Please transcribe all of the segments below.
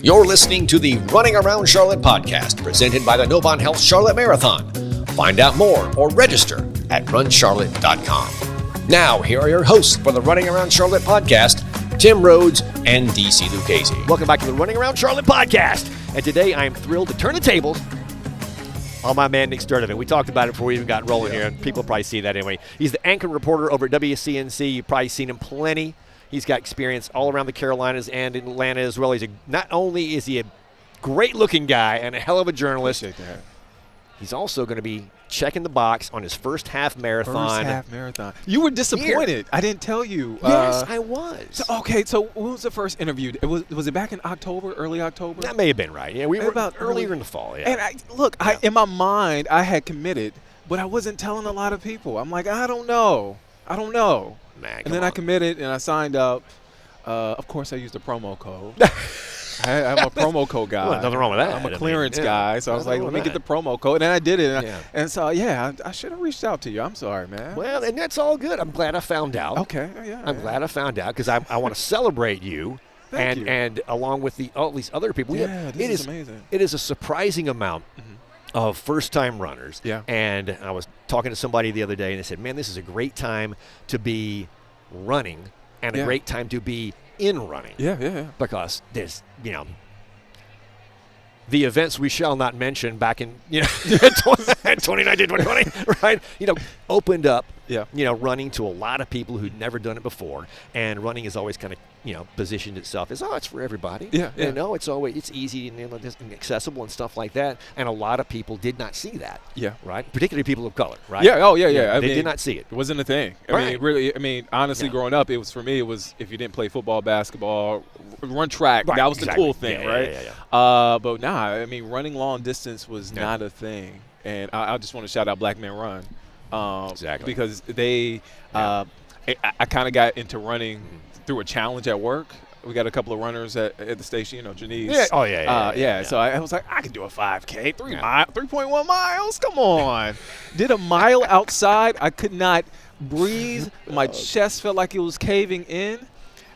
You're listening to the Running Around Charlotte podcast presented by the Novant Health Charlotte Marathon. Find out more or register at runcharlotte.com. Now, here are your hosts for the Running Around Charlotte podcast, Tim Rhodes and DC Lucchese. Welcome back to the Running Around Charlotte podcast. And today I am thrilled to turn the tables on my man Nick Sturdivant. We talked about it before we even got rolling here, and people probably see that anyway. He's the anchor reporter over at WCNC. You've probably seen him plenty. He's got experience all around the Carolinas and in Atlanta as well. Not only is he a great-looking guy and a hell of a journalist, he's also going to be checking the box on his first half marathon. You were disappointed. Here. I didn't tell you. Yes, I was. So when was the first interview? Was it back in October, early October? That may have been right. Yeah, we were about earlier in the fall. Yeah. And in my mind, I had committed, but I wasn't telling a lot of people. I'm like, I don't know. Man, and then I committed and I signed up. Of course, I used a promo code. I'm a promo code guy. Well, nothing wrong with that. I'm a clearance guy, so I was like, let me get the promo code. And I did it. And so, I should have reached out to you. I'm sorry, man. Well, and that's all good. I'm glad I found out. Okay. I'm glad I found out because I want to celebrate you. Thank you. And along with all these other people. This is amazing. It is a surprising amount of first-time runners. Yeah. And I was talking to somebody the other day, and they said, man, this is a great time to be running and a great time to be in running. Yeah. Because there's, the events we shall not mention back in, 2019, 2020, right? Opened up, running to a lot of people who'd never done it before. And running has always kind of, positioned itself as, it's for everybody. Yeah. It's easy and accessible and stuff like that. And a lot of people did not see that. Yeah. Right? Particularly people of color, right? Yeah. Oh, yeah. They did not see it. It wasn't a thing. Honestly, growing up, for me, it was if you didn't play football, basketball, run track, that was the cool thing, right? Yeah. But running long distance was not a thing. And I just want to shout out Black Men Run. Exactly. Because they, I kind of got into running through a challenge at work. We got a couple of runners at the station, Janice. Yeah. Oh, yeah. So I was like, I can do a 5K, 3.1 miles. Come on. Did a mile outside. I could not breathe. My chest felt like it was caving in.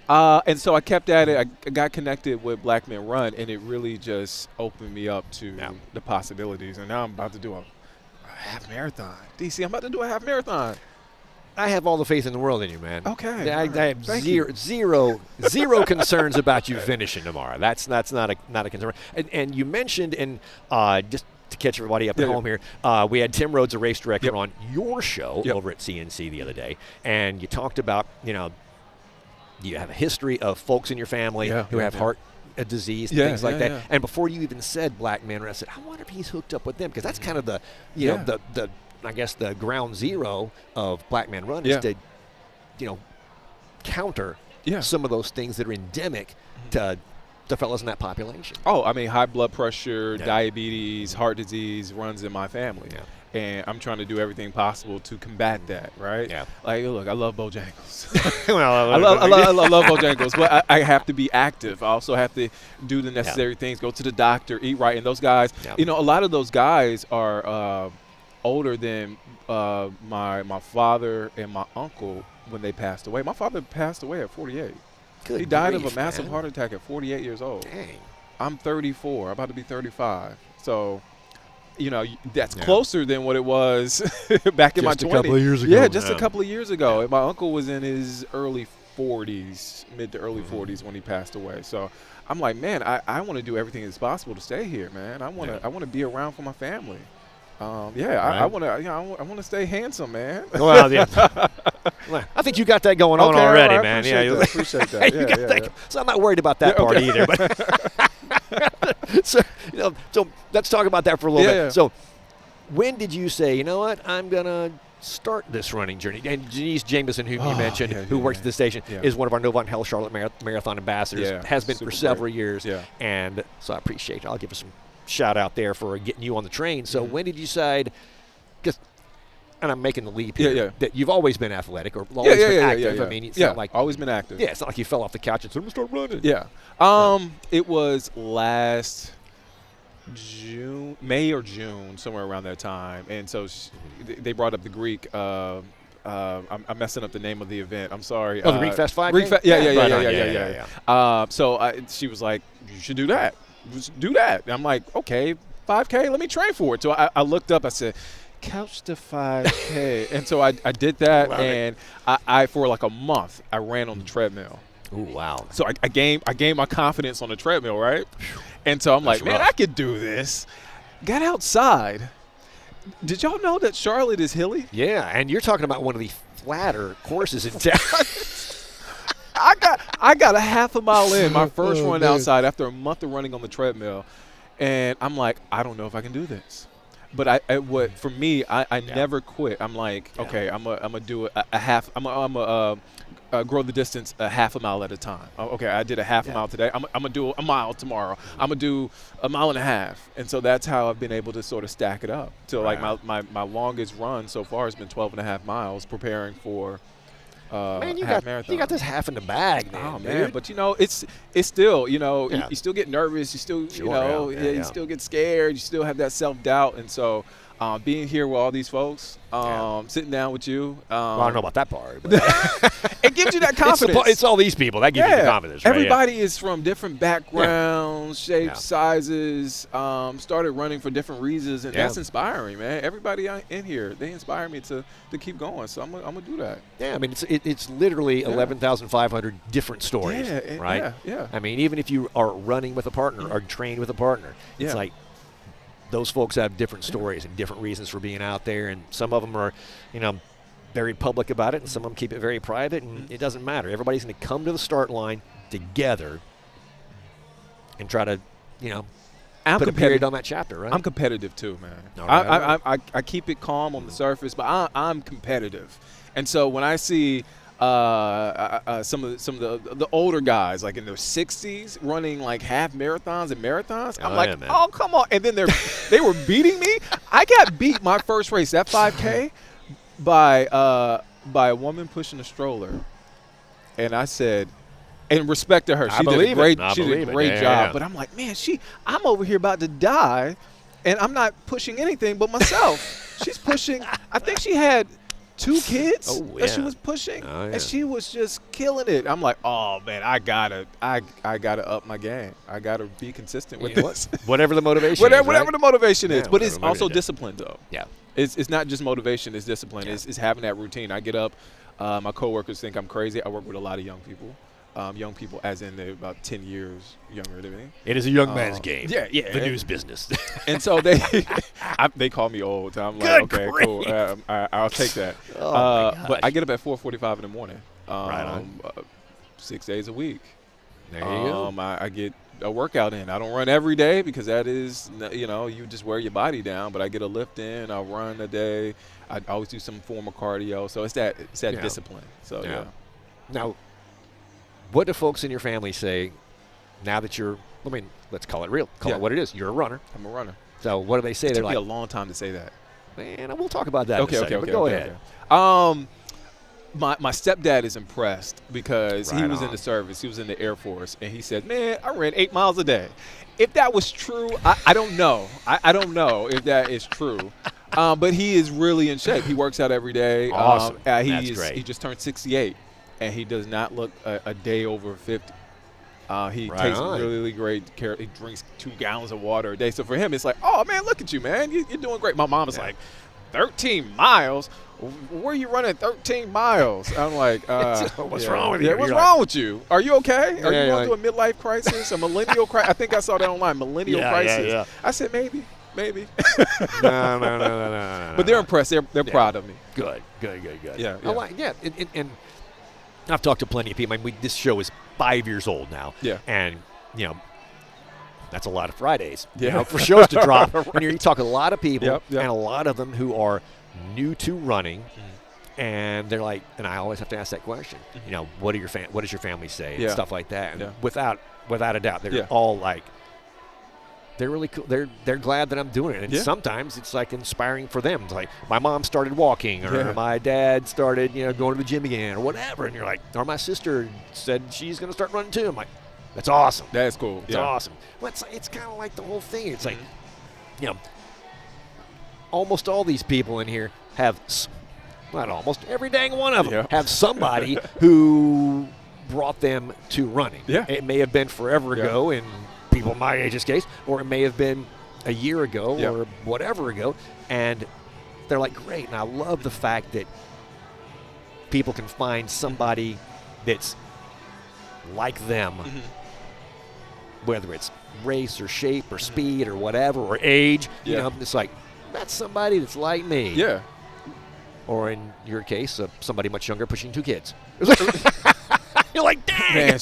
And so I kept at it. I got connected with Black Men Run, and it really just opened me up to the possibilities. And now I'm about to do a half marathon. DC, I'm about to do a half marathon. I have all the faith in the world in you, man. Okay. I have zero concerns about you finishing tomorrow. That's not a concern. And you mentioned, just to catch everybody up at home here, we had Tim Rhodes, a race director, on your show over at CNC the other day, and you talked about, you have a history of folks in your family who have heart disease and things like that. Yeah. And before you even said Black Men, I said, I wonder if he's hooked up with them, because that's kind of the, the I guess the ground zero of Black Men Run is to, counter some of those things that are endemic to fellas in that population. Oh, high blood pressure, diabetes, heart disease runs in my family. Yeah. And I'm trying to do everything possible to combat that, right? Yeah. Like, look, I love Bojangles. Well, I love Bojangles, but I have to be active. I also have to do the necessary things, go to the doctor, eat right. And those guys, a lot of those guys are older than my father and my uncle when they passed away. My father passed away at 48. He died of a massive heart attack at 48 years old. Dang. I'm 34. I'm about to be 35. So, that's closer than what it was back in my 20s. Just a couple of years ago. Yeah, just a couple of years ago. And my uncle was in his early 40s, mid to early 40s when he passed away. So I'm like, man, I want to do everything that's possible to stay here, man. I want to be around for my family. I want to stay handsome, man. Well, I think you got that going on already, right, man. I appreciate that. So I'm not worried about that part either. But so let's talk about that for a little bit. Yeah. So when did you say, you know what, I'm gonna start this running journey? And Janice Jameson, who you mentioned, who works at the station, is one of our Novant Health Charlotte Marathon ambassadors. Yeah, has been for several years. Yeah. And so I appreciate it. I'll give her some shout out there for getting you on the train. So when did you decide? And I'm making the leap here, that you've always been athletic or always been active. I mean, it's not like always been active. Yeah, it's not like you fell off the couch and said, I'm going to start running. Yeah. It was last May or June, somewhere around that time. And so they brought up the Greek I'm messing up the name of the event. I'm sorry. Oh, the Read Fest 5? Yeah. So she was like, you should do that. Just do that. And I'm like, okay, 5K, let me train for it. So I looked up, I said, couch to 5K. And so I did that, and I for like a month, I ran on the treadmill. Ooh, wow. So I gained my confidence on the treadmill, right? And so I'm like, man, I could do this. Got outside. Did y'all know that Charlotte is hilly? Yeah, and you're talking about one of the flatter courses in town. I got a half a mile in, my first run outside after a month of running on the treadmill, and I'm like, I don't know if I can do this. But for me, I never quit. I'm like, okay, I'm gonna do a half. I'm gonna grow the distance a half a mile at a time. Okay, I did a half a mile today. I'm gonna do a mile tomorrow. I'm gonna do a mile and a half. And so that's how I've been able to sort of stack it up. So like my longest run so far has been 12 and a half miles, preparing for man, you half marathon. You got this half in the bag, man. Oh man, but it's still, you still get nervous. You still, Sure, you still get scared. You still have that self-doubt. And so being here with all these folks, sitting down with you. Well, I don't know about that part. But it gives you that confidence. It's all these people. That gives you the confidence, right? Everybody is from different backgrounds, shapes, sizes, started running for different reasons, and that's inspiring, man. Everybody in here, they inspire me to keep going, so I'm gonna do that. Yeah, I mean, it's literally 11,500 different stories, right? Yeah. I mean, even if you are running with a partner or trained with a partner, it's like those folks have different stories and different reasons for being out there, and some of them are, very public about it, and some of them keep it very private, and it doesn't matter. Everybody's going to come to the start line together and try to, put a period on that chapter, right? I'm competitive too, man. I keep it calm on the surface, but I'm competitive, and so when I see some of the older guys, like in their 60s, running like half marathons and marathons, I'm like, oh, come on. And then they were beating me. I got beat my first race, that 5K, by a woman pushing a stroller. And I said, in respect to her, she did a great job. But I'm like, man, I'm over here about to die, and I'm not pushing anything but myself. She's pushing. I think she had 2 kids that she was pushing, and she was just killing it. I'm like, oh man, I gotta up my game. I gotta be consistent with this. Whatever the motivation, whatever the motivation is. But it's also discipline, though. Yeah, it's not just motivation; it's discipline. Yeah. It's having that routine. I get up. My coworkers think I'm crazy. I work with a lot of young people. Young people, as in they're about 10 years younger than me. It is a young man's game. Yeah. The news business. And so they call me old. So I'm like, okay, cool. I'll take that. But I get up at 4:45 in the morning. Right on. 6 days a week. There you go. I get a workout in. I don't run every day because that is, you just wear your body down. But I get a lift in. I'll run a day. I always do some form of cardio. So it's that discipline. So yeah. Now, what do folks in your family say now that let's call it real. Call it what it is. You're a runner. I'm a runner. So what do they say? It They're took like, me a long time to say that. Man, we'll talk about that in a second, but go ahead. My stepdad is impressed because he was in the service. He was in the Air Force, and he said, man, I ran 8 miles a day. If that was true, I don't know. I don't know if that is true. But he is really in shape. He works out every day. Awesome. That's great. He just turned 68. And he does not look a day over 50. He takes really great care. He drinks 2 gallons of water a day. So for him, it's like, oh, man, look at you, man. You're doing great. My mom is like, 13 miles? Where are you running 13 miles? I'm like, what's wrong with you? What's wrong with you? Are you okay? Are you going through a midlife crisis, a millennial crisis? I think I saw that online, millennial crisis. Yeah. I said, maybe. No. But they're impressed. They're proud of me. Good. Yeah. And I've talked to plenty of people. I mean, this show is 5 years old now. Yeah. And, that's a lot of Fridays for shows to drop. Right. When you talk to a lot of people, and a lot of them who are new to running, and they're like, and I always have to ask that question, what does your family say, and stuff like that. And without a doubt, they're all like, they're really cool. They're glad that I'm doing it. And sometimes it's like inspiring for them. It's like my mom started walking, or my dad started, going to the gym again, or whatever. And you're like, or my sister said she's going to start running too. I'm like, that's awesome. That's cool. It's awesome. Well, it's kind of like the whole thing. It's like, almost all these people in here have not almost, every dang one of them Yeah. have somebody who brought them to running. Yeah. It may have been forever ago in people my age's case, or it may have been a year ago or whatever ago, and they're like, great. And I love the fact that people can find somebody that's like them, whether it's race or shape or speed or whatever, or age. You know, it's like, that's somebody that's like me. Yeah. Or in your case, somebody much younger pushing 2 kids. You're like, dang. Man,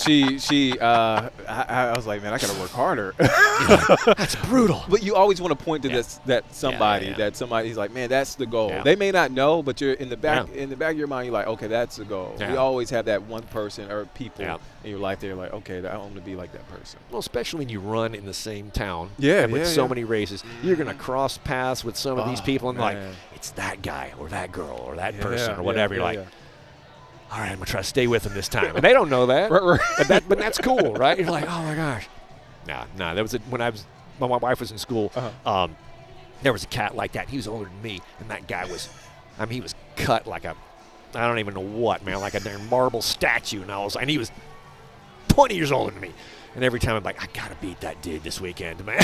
I was like, man, I got to work harder. That's brutal. But you always want to point to that somebody's like, man, that's the goal. Yeah. They may not know, but you're in the back of your mind, you're like, okay, that's the goal. Yeah. We always have that one person or people Yeah. in your life that you're like, okay, I want to be like that person. Well, especially when you run in the same town Yeah, with so many races. You're going to cross paths with some of these people and like, man. it's that guy or that girl or that person or Yeah, whatever. yeah, You're like, yeah. all right, I'm going to try to stay with them this time. And they don't know that. Right. But that's cool, right? You're like, oh, my gosh. Nah, that was when my wife was in school, there was a cat like that. He was older than me, and that guy was, he was cut like I don't even know what, man, like a damn marble statue. And he was 20 years older than me. And every time I'm like, I got to beat that dude this weekend, man.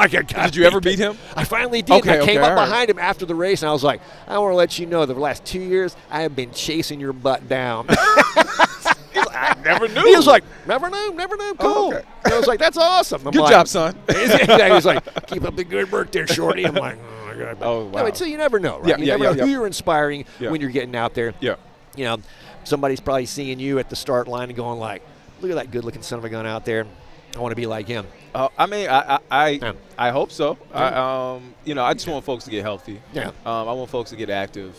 Did you ever beat him? I finally did. Okay, I came up all right. behind him after the race, and I was like, I want to let you know the last 2 years, I have been chasing your butt down. I never knew. He was like, never knew, cool. Oh, okay. And I was like, that's awesome. I'm Good like, job, son. He was like, keep up the good work there, Shorty. I'm like, oh, my God. Oh, wow. No, so you never know, right? You never know who you're inspiring when you're getting out there. Yeah. You know, somebody's probably seeing you at the start line and going like, look at that good-looking son of a gun out there. I want to be like him. I hope so. Yeah. I just want folks to get healthy. Yeah. I want folks to get active.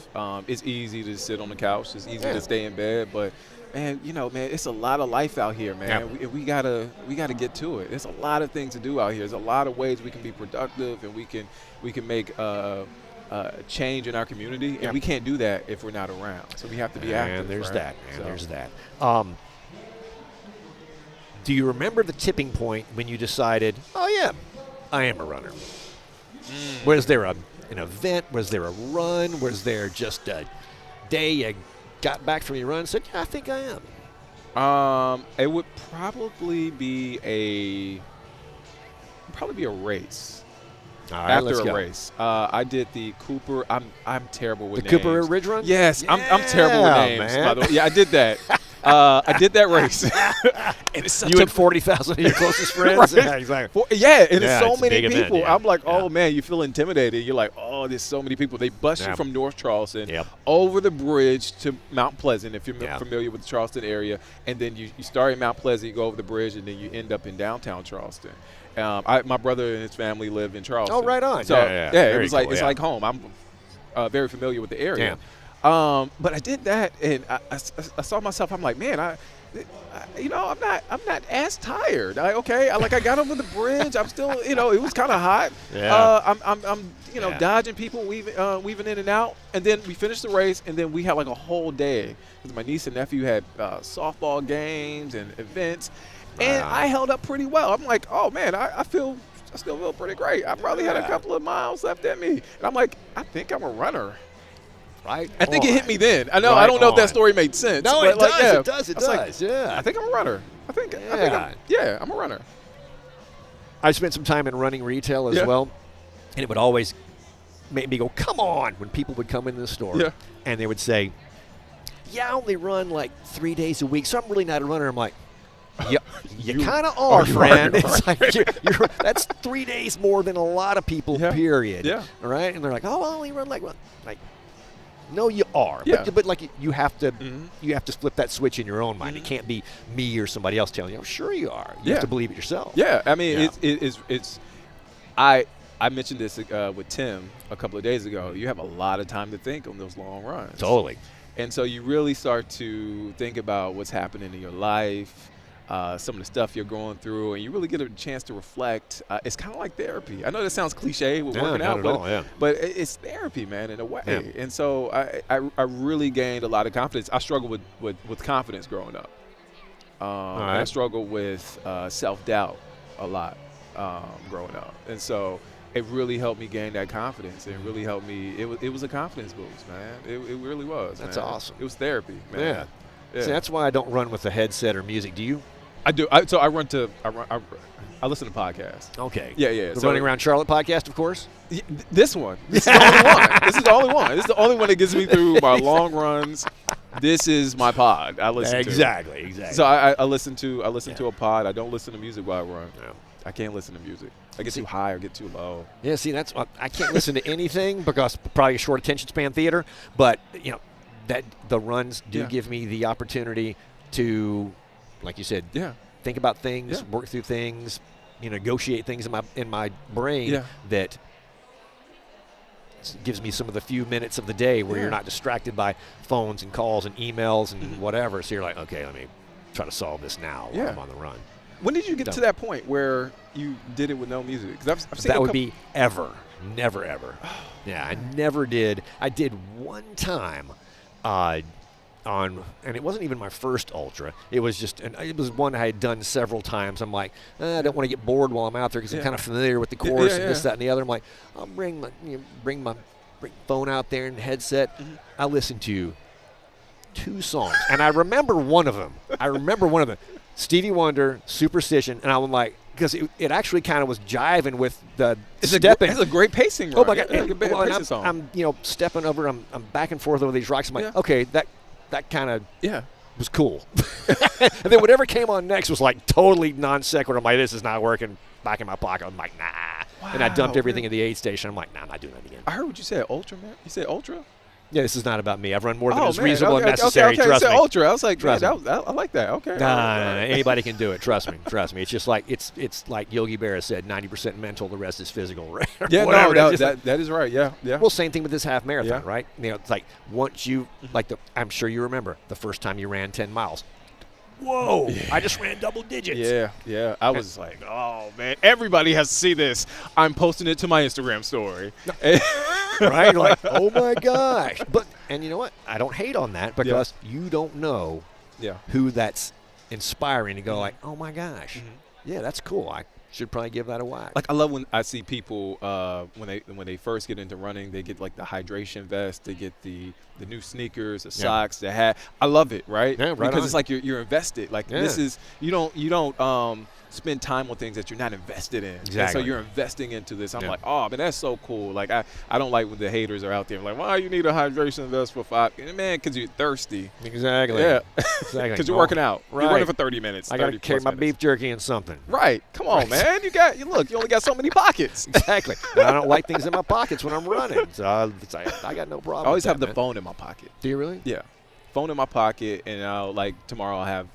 It's easy to sit on the couch. It's easy to stay in bed, but man, it's a lot of life out here, man. Yeah. We gotta get to it. There's a lot of things to do out here. There's a lot of ways we can be productive, and we can make change in our community, and we can't do that if we're not around. So we have to be active. And there's right? that. And So. there's that. Do you remember the tipping point when you decided, oh, yeah, I am a runner? Was there an event? Was there a run? Was there just a day you got back from your run and said, yeah, I think I am? It would probably be a race. All right, After let's a go. race, I did the Cooper. I'm terrible with The names. Cooper Ridge Run? Yes, I'm terrible with names. man. By the way. Yeah, I did that. I did that race. And it's such You and 40,000 of your closest friends? Right. Yeah, exactly. And Yeah, it's so it's a many big people. event, yeah. I'm like, oh Yeah. man, you feel intimidated. You're like, oh, there's so many people. They bus you Yeah. from North Charleston Yep. over the bridge to Mount Pleasant, if you're Yeah. familiar with the Charleston area, and then you start in Mount Pleasant, you go over the bridge, and then you end up in downtown Charleston. My brother and his family live in Charleston. Oh, right on. So Yeah. it Very was like cool, it's yeah. like home. I'm very familiar with the area. Yeah. But I did that, and I saw myself. I'm like, man, I'm not as tired. I got over the bridge. I'm still, it was kind of hot. Yeah. I'm dodging people, weaving in and out. And then we finished the race, and then we had like a whole day because my niece and nephew had softball games and events, and I held up pretty well. I'm like, oh man, I still feel pretty great. I probably had a couple of miles left at me, and I'm like, I think I'm a runner. Right. I think it hit me then. I Right don't know if on. that story made sense. No, but it like, does. yeah, It does. It I was like, does. Yeah. I think I'm a runner. I think I'm a runner. I spent some time in running retail as well, and it would always make me go, come on, when people would come into the store and they would say, yeah, I only run like 3 days a week, so I'm really not a runner. I'm like, yeah, you kind of are, friend. Right. It's like that's 3 days more than a lot of people, period. Yeah. All right? And they're like, oh, I only run like no, you are. Yeah. But like you have to flip that switch in your own mind. It can't be me or somebody else telling you, oh, sure you are. You have to believe it yourself. Yeah, I mean, it's I mentioned this with Tim a couple of days ago. You have a lot of time to think on those long runs. Totally. And so you really start to think about what's happening in your life, some of the stuff you're going through, and you really get a chance to reflect. It's kind of like therapy. I know that sounds cliche with working out, but it's therapy, man, in a way. Yeah. And so I really gained a lot of confidence. I struggled with confidence growing up. I struggled with self-doubt a lot growing up. And so it really helped me gain that confidence. It really helped me. It was a confidence boost, man. It really was. That's man. awesome. It was therapy, man. Yeah. See, that's why I don't run with a headset or music. Do you? I do. I listen to podcasts. Okay. Yeah. The Running Around Charlotte podcast, of course. This one. This is the only one. This is the only one. This is the only one that gets me through my long runs. This is my pod. I listen to. Exactly. So I listen to a pod. I don't listen to music while I run. No. I can't listen to music. I get too high or get too low. Yeah, see, that's what I can't listen to anything because probably a short attention span theater. But that the runs do give me the opportunity to, like you said, think about things, work through things, negotiate things in my brain that gives me some of the few minutes of the day where you're not distracted by phones and calls and emails and whatever. So you're like, okay, let me try to solve this now while I'm on the run. When did you get to that point where you did it with no music? Because I've seen that would be ever, never, ever. Yeah, I never did. I did one time and it wasn't even my first ultra. It was just, it was one I had done several times. I'm like, I don't want to get bored while I'm out there because I'm kind of familiar with the course and this, that, and the other. I'm like, I'll bring my phone out there and headset. I listened to 2 songs, and I remember one of them. Stevie Wonder, Superstition, and I'm like, because it actually kind of was jiving with the stepping. It's a great pacing run. Oh my God! I'm stepping over. I'm back and forth over these rocks. I'm like, okay, that kind of was cool. And then whatever came on next was like totally non sequitur. I'm like, this is not working. Back in my pocket. I'm like, nah. Wow, and I dumped everything at the aid station. I'm like, nah, I'm not doing that again. I heard what you said, ultra, man. You said ultra? Yeah, this is not about me. I've run more than is reasonable and necessary. Okay, trust me. Ultra. I was like, I like that. Okay. Nah, anybody can do it. Trust me. It's just like it's like Yogi Berra said, 90% mental, the rest is physical. Yeah, no, that is right. Yeah. Well, same thing with this half marathon, right? It's like once you I'm sure you remember the first time you ran 10 miles. Whoa! Yeah. I just ran double digits. Yeah. I was like, oh man, everybody has to see this. I'm posting it to my Instagram story. Right? You're like, oh my gosh! And you know what? I don't hate on that because you don't know who that's inspiring to go like, oh my gosh, yeah, that's cool. I should probably give that a whack. Like I love when I see people when they first get into running, they get like the hydration vest, they get the new sneakers, the socks, the hat. I love it, right? Yeah, right. Because it's like you're invested. Like this is you don't spend time on things that you're not invested in. Exactly. And so you're investing into this. I'm like, oh, man, that's so cool. Like I don't like when the haters are out there like, why you need a hydration vest for 5? Man, because you're thirsty. Exactly. Yeah. Exactly. Because you're working out. Right. You're running for 30 minutes. I got to carry my beef jerky and something. Right. Come on, man. You only got so many pockets. Exactly. I don't like things in my pockets when I'm running. So I got no problem. I always have the phone in my pocket. Do you really? Yeah. Phone in my pocket, and tomorrow I'll have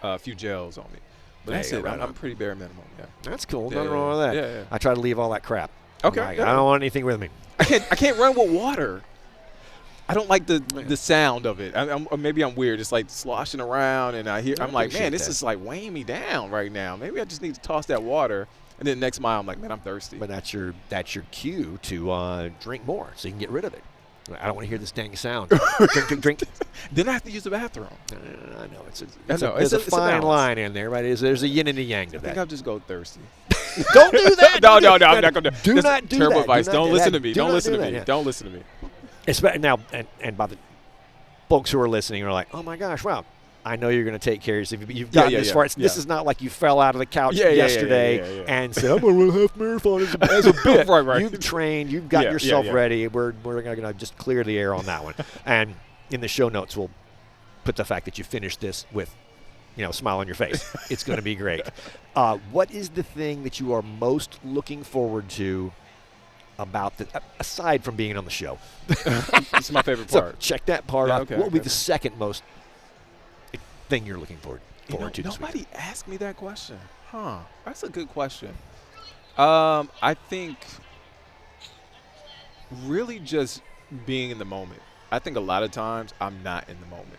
a few gels on me. But that's it. I'm pretty bare minimum. Yeah. That's cool. Nothing wrong with that. Yeah. I try to leave all that crap. Okay. I don't want anything with me. I can't run with water. I don't like the sound of it. Or maybe I'm weird. It's like sloshing around, and I'm like, man, this is like weighing me down right now. Maybe I just need to toss that water. And then next mile, I'm like, man, I'm thirsty. But that's your cue to drink more, so you can get rid of it. I don't want to hear this dang sound. Drink. Then I have to use the bathroom. I know. There's a fine line in there, right? There's a yin and a yang to that. I think I'll just go thirsty. Don't do that. No, I'm not going to. Do not do that. Terrible advice. Don't listen to me. Don't listen to me. Don't listen to me. Now, and by the folks who are listening are like, oh my gosh, wow. I know you're going to take care of yourself. You've gotten this far. This is not like you fell out of the couch yesterday and said, I'm going to run a half marathon as a bit. Right. You've trained. You've got yourself ready. We're going to just clear the air on that one. And in the show notes, we'll put the fact that you finished this with, a smile on your face. It's going to be great. What is the thing that you are most looking forward to about aside from being on the show? It's my favorite part. So check that part off. Okay, what will be the second most thing you're looking forward to this week? Nobody asked me that question. That's a good question. I think really just being in the moment. I think a lot of times I'm not in the moment.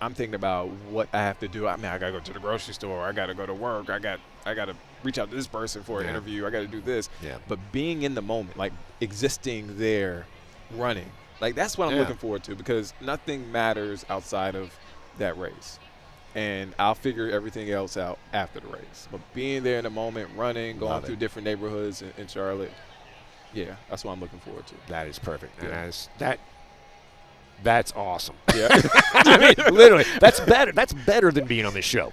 I'm thinking about what I have to do. I got to go to the grocery store. I got to go to work. I got to reach out to this person for an interview. I got to do this. Yeah. But being in the moment, like existing there, running, like that's what I'm looking forward to, because nothing matters outside of that race. And I'll figure everything else out after the race. But being there in the moment, running, going through different neighborhoods in Charlotte, Yeah, that's what I'm looking forward to. That is perfect. Yeah. And that's awesome. Yeah. I mean, literally, that's better. That's better than being on this show.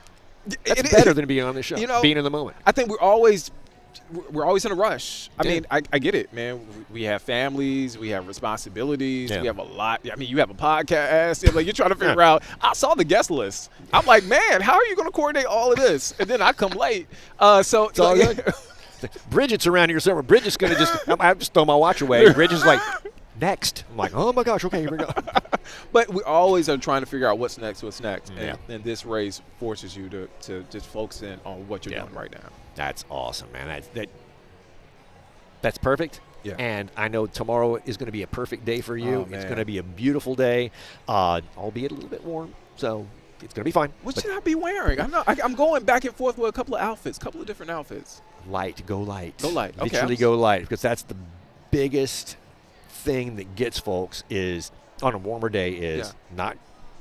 That's better than being on this show. You know, being in the moment. I think we're always in a rush. I mean, I get it, man. We have families, we have responsibilities, we have a lot. I mean, you have a podcast. Like, you're trying to figure out. I saw the guest list. I'm like, man, how are you going to coordinate all of this? And then I come late. So it's all good. Bridget's around here somewhere. Bridget's going to I just throw my watch away. Bridget's like, next. I'm like, oh my gosh, okay, here we go. But we always are trying to figure out what's next. And this race forces you to just focus in on what you're doing right now. That's awesome, man. That's perfect. Yeah. And I know tomorrow is going to be a perfect day for you. Oh, it's going to be a beautiful day, albeit a little bit warm. So it's going to be fine. What should I be wearing? I'm going back and forth with a couple of different outfits. Light. Go light. Go light. Okay. Literally go light, because that's the biggest thing that gets folks is on a warmer day is not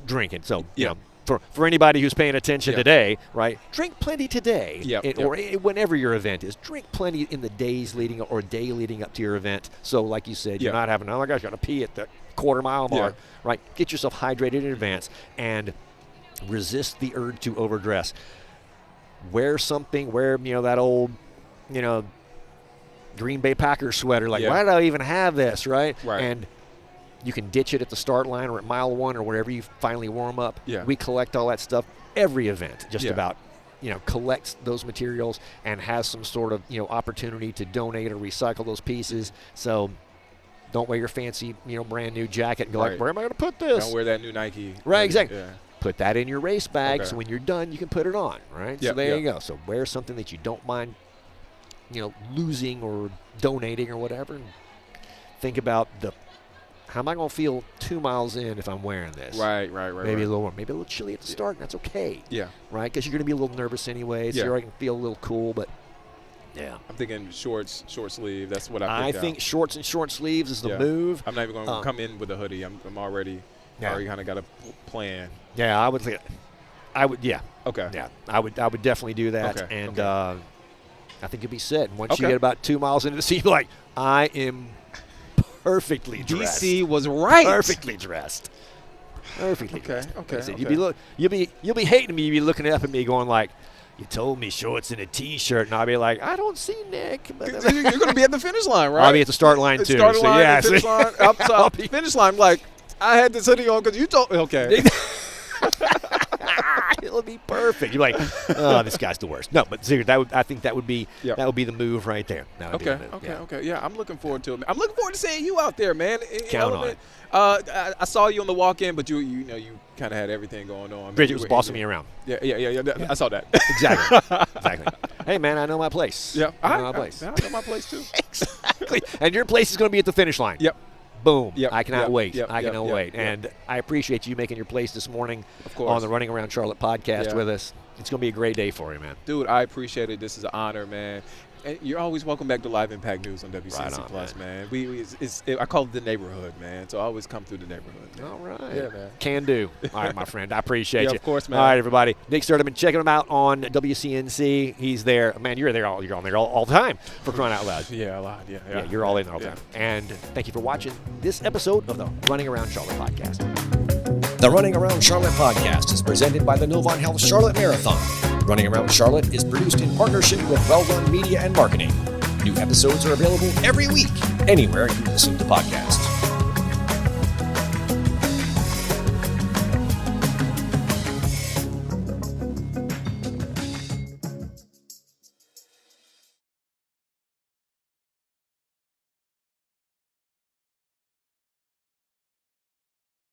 drinking. So you know, for anybody who's paying attention today, right? Drink plenty today, or whenever your event is. Drink plenty in the days leading up or day leading up to your event. So, like you said, you're not having, oh my gosh, got to pee at the quarter-mile mark, right? Get yourself hydrated in advance and resist the urge to overdress. Wear something. Wear that old, Green Bay Packers sweater. Like, why did I even have this, right? And you can ditch it at the start line or at mile 1 or wherever you finally warm up. We collect all that stuff. Every event just about, collects those materials and has some sort of, opportunity to donate or recycle those pieces. So don't wear your fancy, brand new jacket and go like, where am I going to put this? Don't wear that new Nike. Right, exactly. Put that in your race bag so when you're done, you can put it on, right? So there you go. So wear something that you don't mind, losing or donating or whatever. And think about how am I going to feel 2 miles in if I'm wearing this? Right. Maybe a little warm, maybe a little chilly at the start, and that's okay. Yeah. Right? Because you're going to be a little nervous anyway, so you're going to feel a little cool, but I'm thinking short sleeve. That's what I think shorts and short sleeves is the move. I'm not even going to come in with a hoodie. I'm already kind of got a plan. Yeah, I would think. Okay. Yeah, I would definitely do that, and I think you'll be set. And once you get about 2 miles into the season, you're like, I am perfectly dressed. DC was right. Perfectly dressed. Perfectly dressed. Okay. You'll be hating me. You'll be looking up at me, going like, "You told me shorts and a T-shirt," and I'll be like, "I don't see Nick." But you're going to be at the finish line, right? I'll be at the start line too. Finish line, outside, finish line. Like, I had this hoodie on because you told me. Okay. It'll be perfect. You're like, oh, this guy's the worst. No, but seriously, I think that would be the move right there. Okay. Yeah, I'm looking forward to it. I'm looking forward to seeing you out there, man. Count on it. I saw you on the walk-in, but you kind of had everything going on. Bridget was bossing me around. Yeah. I saw that. Exactly. Hey, man, I know my place. Yeah, I know my place. I know my place too. Exactly. And your place is going to be at the finish line. Yep. Boom. Yep. I cannot wait. I cannot wait. Yep. And I appreciate you making your place this morning of course. On the Running Around Charlotte podcast with us. It's going to be a great day for you, man. Dude, I appreciate it. This is an honor, man. And you're always welcome back to Live Impact News on WCNC right on, Plus, man. I call it the neighborhood, man. So I always come through the neighborhood. Man. All right. Yeah, man. Can do. All right, my friend. I appreciate you. Of course, man. All right, everybody. Nick Sturdivant, checking him out on WCNC. He's there. Man, you're on there all the time, for crying out loud. Yeah, a lot. Yeah, you're all in there all the time. And thank you for watching this episode of the Running Around Charlotte podcast. The Running Around Charlotte podcast is presented by the Novant Health Charlotte Marathon. Running Around Charlotte is produced in partnership with Well Run Media and Marketing. New episodes are available every week, anywhere you listen to podcasts.